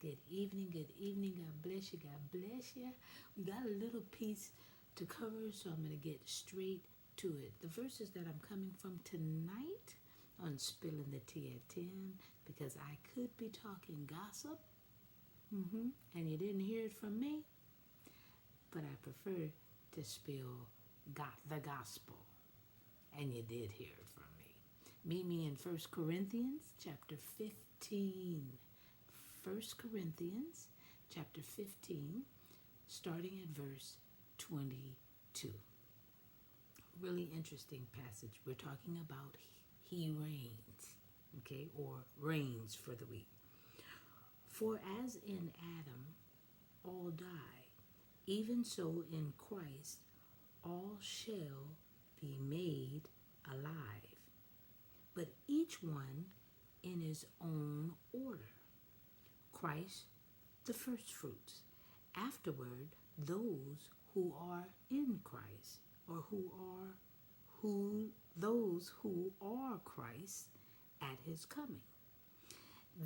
Good evening, good evening. God bless you, God bless you. We got a little piece to cover, so I'm going to get straight to it. The verses that I'm coming from tonight on Spilling the Tea at 10, because I could be talking gossip, and you didn't hear it from me, but I prefer to spill the gospel, and you did hear it from me. Meet me in 1 Corinthians chapter 15. 1 Corinthians chapter 15, starting at verse 22. Really interesting passage. We're talking about he reigns, okay, or reigns for the week. For as in Adam all die, even so in Christ all shall be made alive, but each one in his own order. Christ, the first fruits. Afterward, those who are in Christ, or those who are Christ at his coming.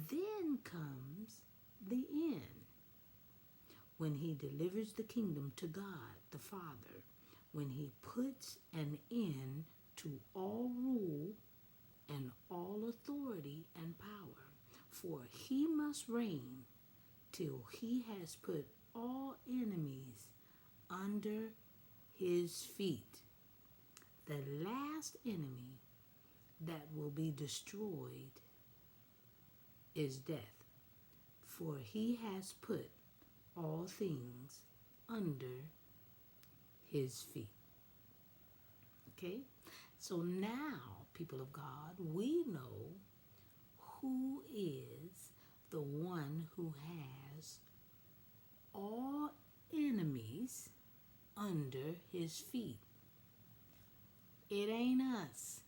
Then comes the end, when he delivers the kingdom to God the Father, when he puts an end to all rule and all authority and power. For he must reign till he has put all enemies under his feet. The last enemy that will be destroyed is death, for he has put all things under his feet. Okay? So now, people of God, we know who is the one who has all enemies under his feet. It ain't us.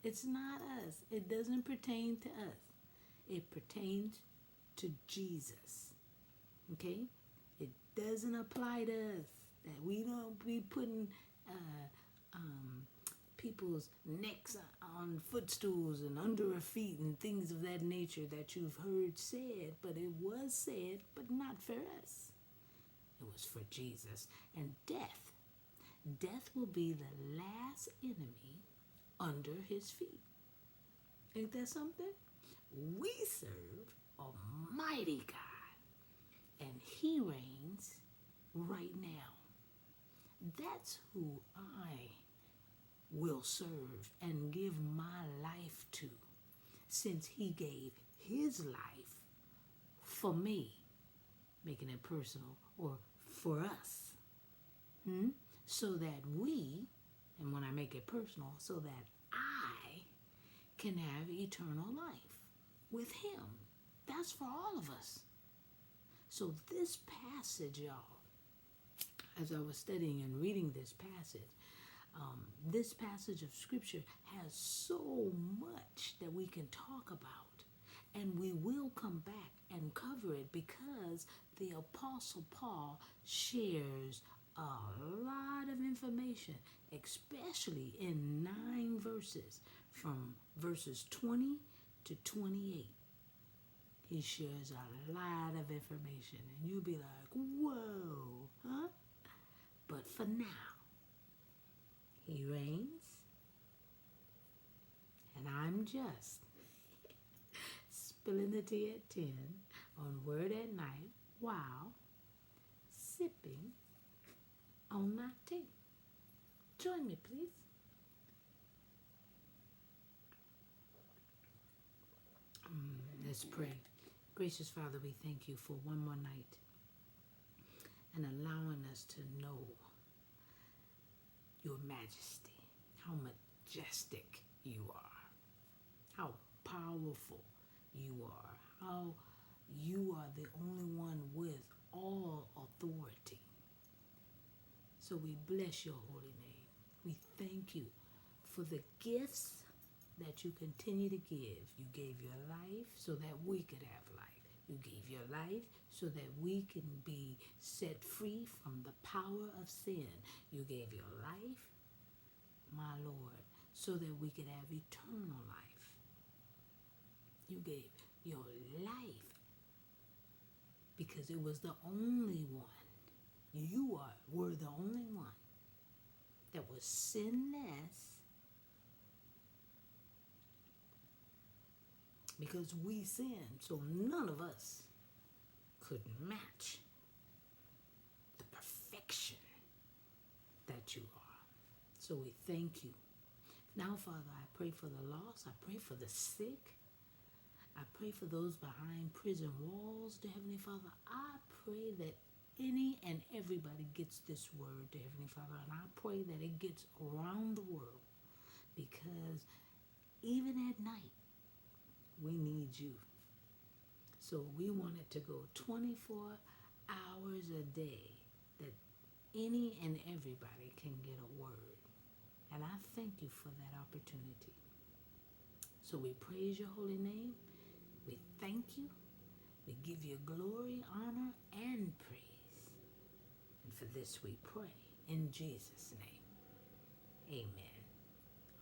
It's not us. It doesn't pertain to us. It pertains to Jesus. Okay? It doesn't apply to us. That we don't be putting people's necks on footstools and under our feet and things of that nature that you've heard said, but it was said, but not for us. It was for Jesus. And death will be the last enemy under his feet. Ain't that something? We serve Almighty God, and he reigns right now. That's who I will serve and give my life to, since he gave his life for me, making it personal, or for us, so that we, and when I make it personal, so that I can have eternal life with him. That's for all of us. So this passage, y'all, as I was studying and reading this passage of scripture has so much that we can talk about, and we will come back and cover it, because the Apostle Paul shares a lot of information, especially in 9 verses, from verses 20 to 28. He shares a lot of information, and you'll be like, whoa, huh? But for now, he reigns, and I'm just spilling the tea at 10 on Word at Night while sipping on my tea. Join me, please. Let's pray. Gracious Father, we thank you for one more night and allowing us to know your majesty, how majestic you are, how powerful you are, how you are the only one with all authority. So we bless your holy name. We thank you for the gifts that you continue to give. You gave your life so that we could have life. You gave your life so that we can be set free from the power of sin. You gave your life, my Lord, so that we could have eternal life. You gave your life, because it was the only one. You were the only one that was sinless, because we sinned, so none of us could match the perfection that you are. So we thank you. Now, Father, I pray for the lost. I pray for the sick. I pray for those behind prison walls, dear Heavenly Father. I pray that any and everybody gets this word, dear Heavenly Father, and I pray that it gets around the world, because even at night, we need you. So we want it to go 24 hours a day, that any and everybody can get a word. And I thank you for that opportunity. So we praise your holy name. We thank you. We give you glory, honor, and praise. And for this we pray in Jesus' name. Amen.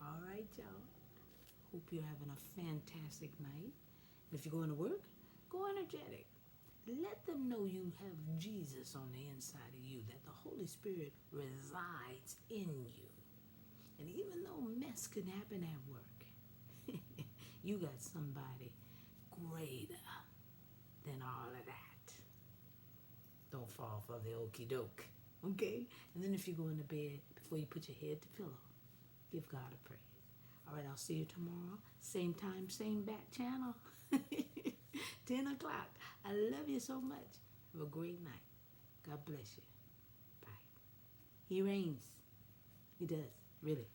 All right, y'all. Hope you're having a fantastic night. And if you're going to work, go energetic. Let them know you have Jesus on the inside of you, that the Holy Spirit resides in you. And even though mess can happen at work, you got somebody greater than all of that. Don't fall for the okie doke. Okay? And then if you go into bed, before you put your head to pillow, give God a praise. All right, I'll see you tomorrow. Same time, same back channel. 10 o'clock. I love you so much. Have a great night. God bless you. Bye. He reigns. He does. Really.